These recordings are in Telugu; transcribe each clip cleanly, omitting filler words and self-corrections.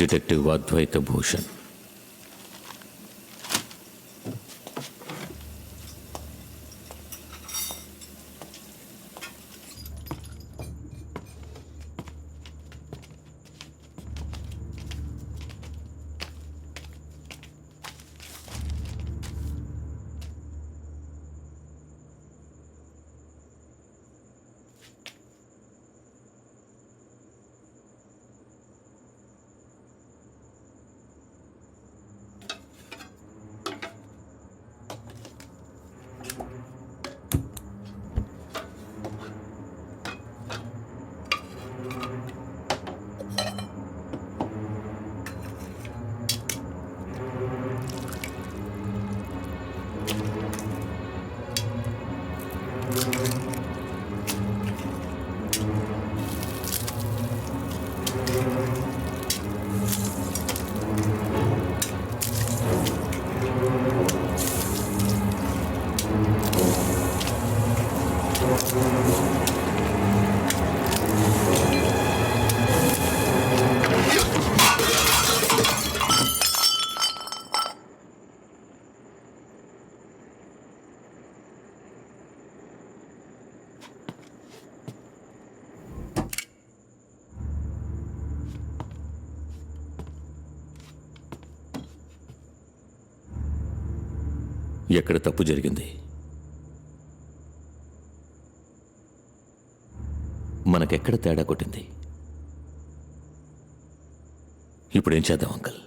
డిటెక్టివ్ అద్వైత భూషణ్. ఎక్కడ తప్పు జరిగింది? మనకెక్కడ తేడా కొట్టింది? ఇప్పుడేం చేద్దాం అంకల్?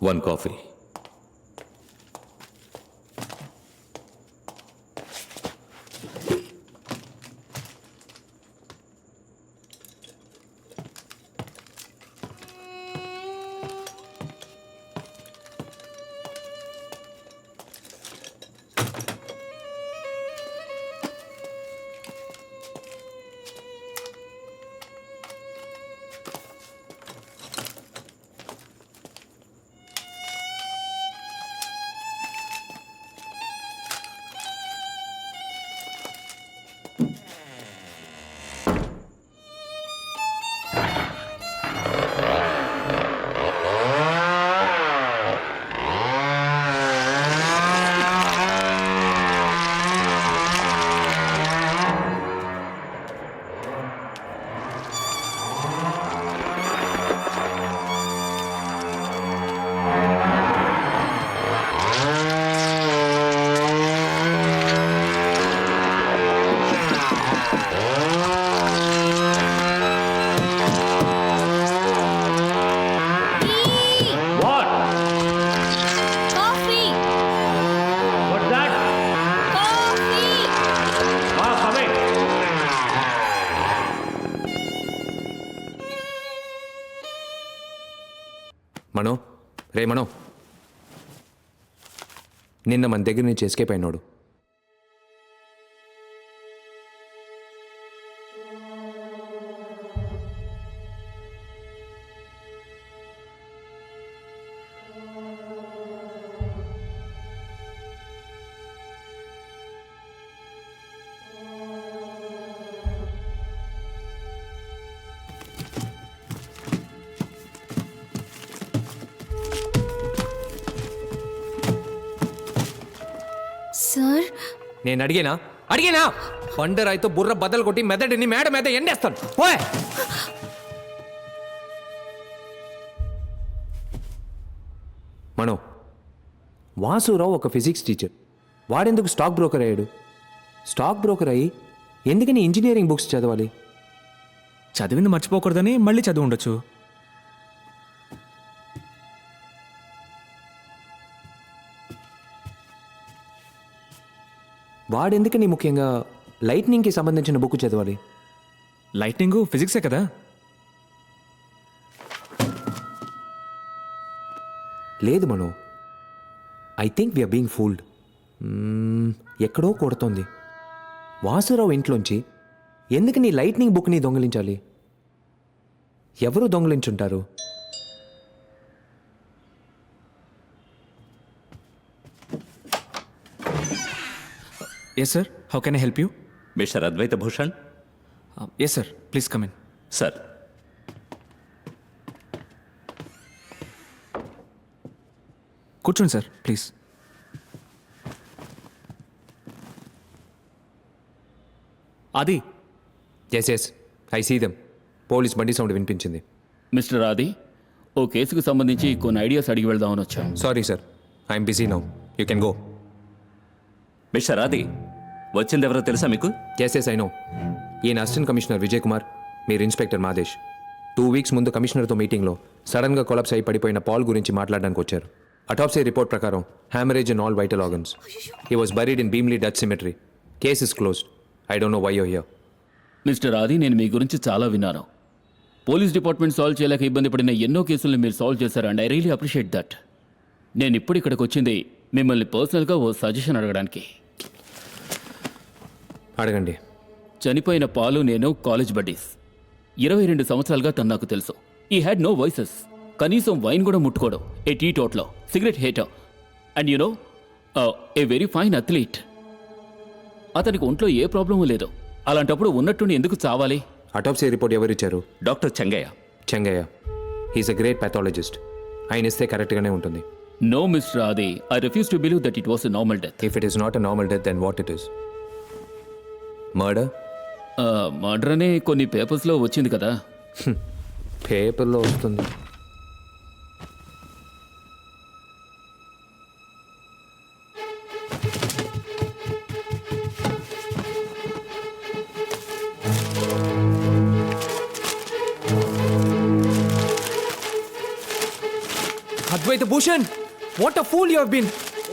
One coffee. మనో రే మనో, నిన్న మన దగ్గర నుంచి ఎస్కేప్ అయినాడు. సార్, నేను అడిగినా బండరాయితో బుర్ర బద్దలు కొట్టి మెదడిని మేడ మీద ఎండేస్తాను. పోయ్. మనో, వాసురావు ఒక ఫిజిక్స్ టీచర్. వాడెందుకు స్టాక్ బ్రోకర్ అయ్యాడు? స్టాక్ బ్రోకర్ అయ్యి ఎందుకని ఇంజనీరింగ్ బుక్స్ చదవాలి? చదివింది మర్చిపోకూడదని మళ్ళీ చదివి ఉండొచ్చు. వాడెందుకని ముఖ్యంగా లైట్నింగ్కి సంబంధించిన బుక్ చదవాలి? లైట్నింగ్ ఫిజిక్సే కదా. లేదు Mano, I think we are being fooled. ఎక్కడో కొడుతోంది. వాసురావు ఇంట్లోంచి ఎందుకని లైట్నింగ్ బుక్ని దొంగిలించాలి? ఎవరు దొంగిలించుంటారు? Yes sir, how can I help you? Mister Advaita Bhushan. Yes sir, please come in. Sir, కూర్చోండి సార్, ప్లీజ్. అది yes I see them. Police బండి సౌండ్ వినిపించింది. మిస్టర్ ఆది, ఓ కేసుకు సంబంధించి కొన్ని ఐడియాస్ అడిగి వెళ్దామని వచ్చాం. Sorry sir, I'm busy now. You can go. Mister Adi, వచ్చిందెవరో తెలుసా మీకు? Yes I know. ఈయన అసిస్టెంట్ కమిషనర్ విజయ్ కుమార్, మీరు ఇన్స్పెక్టర్ మాదేశ్. 2 వీక్స్ ముందు కమిషనర్తో మీటింగ్లో సడన్గా కొలాప్స్ అయి పడిపోయిన పాల్ గురించి మాట్లాడడానికి వచ్చారు. అటాప్సీ రిపోర్ట్ ప్రకారం haemorrhage in all vital organs. He was buried in Bheemli Dutch cemetery. Case is closed. I don't know why you here. Mister Adi, నేను మీ గురించి చాలా విన్నాను. పోలీస్ డిపార్ట్మెంట్ సాల్వ్ చేయలేక ఇబ్బంది పడిన ఎన్నో కేసులను మీరు సాల్వ్ చేశారు, and I really appreciate that. నేను ఇప్పుడు ఇక్కడికి వచ్చింది మిమ్మల్ని పర్సనల్గా ఓ సజెషన్ అడగడానికి. అడగండి. చనిపోయిన పాలు నేను కాలేజ్ బడ్డీస్. 22 సంవత్సరాలుగా తను నాకు తెలుసు. He had no vices. కనీసం వైన్ కూడా ముట్టుకోవడం. A teetotaller cigarette hater. And you know, a very fine athlete. అతనికి ఒంట్లో ఏ ప్రాబ్లము లేదు. అలాంటప్పుడు ఉన్నట్టుండి ఎందుకు చావాలి? అటాప్సీ రిపోర్ట్ ఎవరిచ్చారు? Doctor Chengaiah. Chengaiah. He's a great pathologist. ఆయన ఇస్తే కరెక్ట్గానే ఉంటుంది. No mister Adi, I refuse to believe that it was a normal death. If it is not a normal death, then what it is? Murder. Murder అనే కొన్ని పేపర్స్లో వచ్చింది కదా. పేపర్లో వస్తుంది. Advaita Bhushan, what a fool you have been.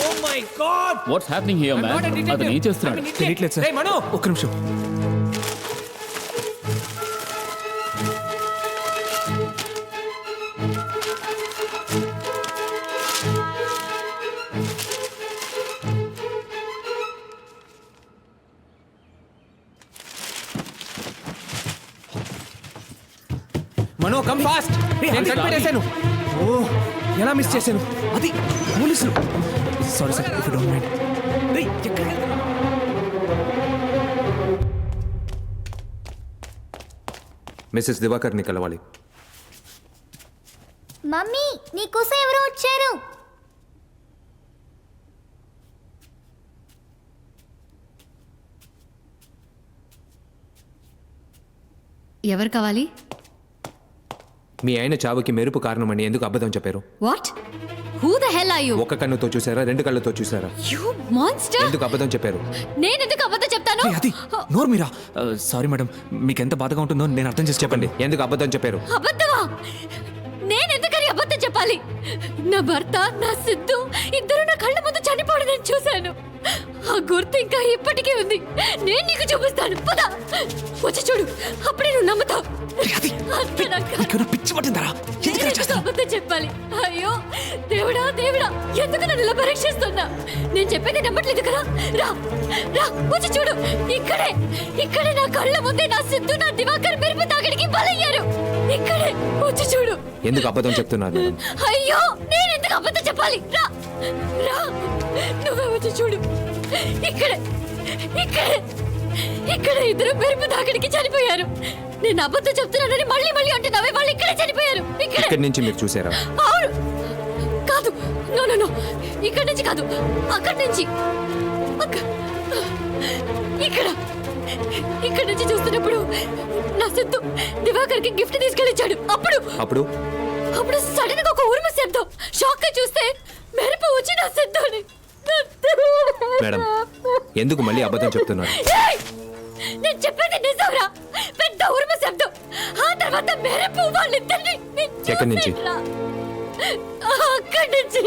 Oh my God. What's happening here man? అతను ఏం చేస్తున్నాడు? తెలియట్లేదు సార్. రేయ్ మనో, ఒక్క నిమిషం. Mano come fast. నేను కనిపెట్టేశాను. ఓ, ఎలా మిస్ చేశాను? అది పోలీసులు. Sorry sir, if you don't mind. Missus దివాకర్ని కలవాలి. మమ్మీ, నీకోసం ఎవరో వచ్చారు. ఎవరు కావాలి? మీ ఆయన చావుకి మెరుపు కారణమని ఎందుకు అబద్ధం చెప్పారు? What? Who the hell are you? ఒక కన్నుతో చూసారా, 2 కళ్ళతో చూసారా? You monster! ఎందుకు అబద్ధం చెప్పారు? నేను ఎందుకు అబద్ధం చెప్తాను? అది నోరు మీరా. సారీ మేడం, మీకు ఎంత బాధగా ఉంటుందో నేను అర్థం చేసి చెప్పండి, ఎందుకు అబద్ధం చెప్పారు? అబద్ధమా? నేను ఎందుకని అబద్ధం చెప్పాలి? నా భర్త, నా సిద్ధు ఇద్దరు నా కళ్ళ ముందు చనిపోవడం నేను చూశాను. ఆ గుర్తు ఇంకా ఇప్పటికీ ఉంది. నేను నీకు చూపిస్తాను. పద, వచ్చి చూడు, అప్పుడే నువ్వు నమ్ముతావు. పిచ్చి పట్టిందరా? అబద్ధం చెప్పాలి? అయ్యో దేవుడా దేవుడా, ఎందుకు నన్ను ఇలా పరీక్షిస్తున్నా? నేను చెప్పేది నమ్మట్లేదు కదా. రా రా, వచ్చి చూడు. ఇక్కడే నా కళ్ళ ముందే నా సిద్ధు, నా దివాకర్ మెరుపు తాగడికి బలయ్యారు. ఇక్కడే వచ్చి చూడు. ఎందుకు అబద్ధం చెప్తున్నారు? అయ్యో, నేను ఎందుకు అబద్ధం చెప్పాలి? రా రా, నువ్వే వచ్చి చూడు. ఇక్కడే ఇద్దరు మెరుపు తాగడికి చనిపోయారు. నేను అబద్ధం చెప్తున్నానని మళ్ళీ మళ్ళీ అంటున్నావే, వాళ్ళు ఇక్కడే చనిపోయారు. ఇక్కడి నుంచి మీరు చూసారా? అవును. కాదు, నో నో నో, ఇక్కడి నుంచి కాదు, అక్కడి నుంచి. ఇక్కడి నుంచి చూస్తున్నప్పుడు నా సిద్ధు దివాకర్కి గిఫ్ట్ తీసుకెళ్ళిచ్చాడు. అప్పుడు అప్పుడు సడన్ గా ఒక ఉరుము శబ్దం. షాక్ గా చూస్తే మెరుపు వచ్చి నా సిద్ధుని. మేడం ఎందుకు మళ్ళీ అబద్ధం చెప్తున్నారు? ఏయ్! నేను చెప్పేది నిజంరా. పెద్ద ఉరుము శబ్దం, ఆ తర్వాత మెరుపు. వాళ్ళిద్దరిని నేను ఎక్కడి నుంచి? చూసేట్లా. అక్కడి నుంచి.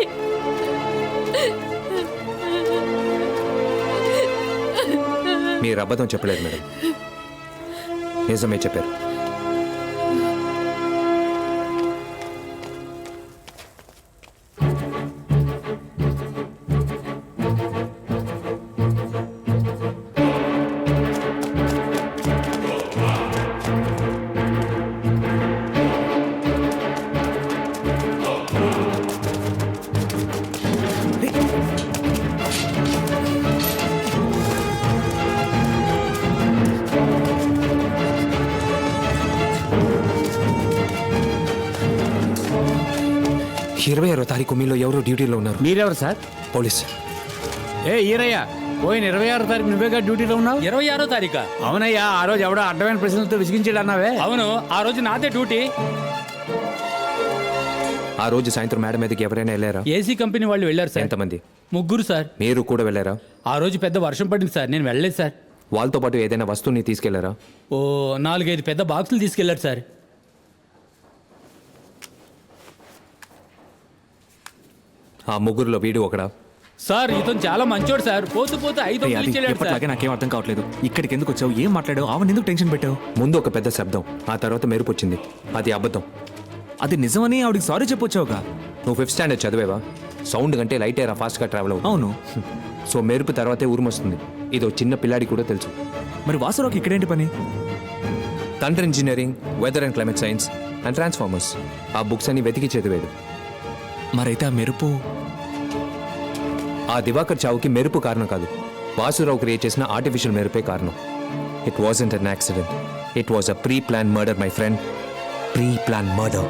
మీరు అబద్ధం చెప్పలేదు మేడం, నిజమే చెప్పారు. ఇరవై 26వ తారీఖు మీలో ఎవరో డ్యూటీలో ఉన్నారు. మీరెవరు సార్? పోలీస్. ఏ ఈరయ్య, పోయిన 26వ తారీఖు నువ్వేగా డ్యూటీలో ఉన్నావు? 26వ తారీఖా? అవునయ్యా, ఆ రోజు ఎవడో అడ్డమైన ప్రశ్నలతో విసిగించాడు అన్నావే. అవును, ఆ రోజు నాదే డ్యూటీ. ఆ రోజు సాయంత్రం మేడం మీదకి ఎవరైనా వెళ్ళారా? ఏసీ కంపెనీ వాళ్ళు వెళ్ళారు సార్. ఎంతమంది? 3 సార్. మీరు కూడా వెళ్ళారా? ఆ రోజు పెద్ద వర్షం పడింది సార్, నేను వెళ్ళలేదు సార్. వాళ్ళతో పాటు ఏదైనా వస్తువుని తీసుకెళ్లారా? ఓ 4-5 పెద్ద బాక్సులు తీసుకెళ్లారు సార్. ఆ ముగ్గురులో వీడు ఒకడా? సార్ ఇతను చాలా మంచోడు సార్. పోతూ పోతూ 5 రేయ్, అది వెళ్ళాడు సార్. ఎప్పటిలాగే నాకేం అర్థం కావట్లేదు. ఇక్కడికి ఎందుకు వచ్చావు? ఏం మాట్లాడావు? ఆమెను ఎందుకు టెన్షన్ పెట్టావు? ముందు ఒక పెద్ద శబ్దం, ఆ తర్వాత మెరుపు వచ్చింది. అది అబద్ధం. అది నిజమని ఆవిడికి సారీ చెప్పొచ్చావుగా. నువ్వు 5th స్టాండర్డ్ చదివేవా? సౌండ్ కంటే లైట్ ఎయిర్ ఫాస్ట్గా ట్రావెల్ అవుతుంది. అవును. సో మెరుపు తర్వాతే ఉరుమొస్తుంది. ఇదో చిన్న పిల్లాడి కూడా తెలుసు. మరి వాసురావుకి ఇక్కడేంటి పని? Thunder engineering, weather and climate science and transformers ఆ బుక్స్ అన్ని వెతికి చదివాడు. మరైతే ఆ మెరుపు ఆ దివాకర్ చావుకి మెరుపు కారణం కాదు, వాసురావు క్రియేట్ చేసిన ఆర్టిఫిషియల్ మెరుపే కారణం. It wasn't an accident, it was a pre plan murder my friend. Pre plan murder.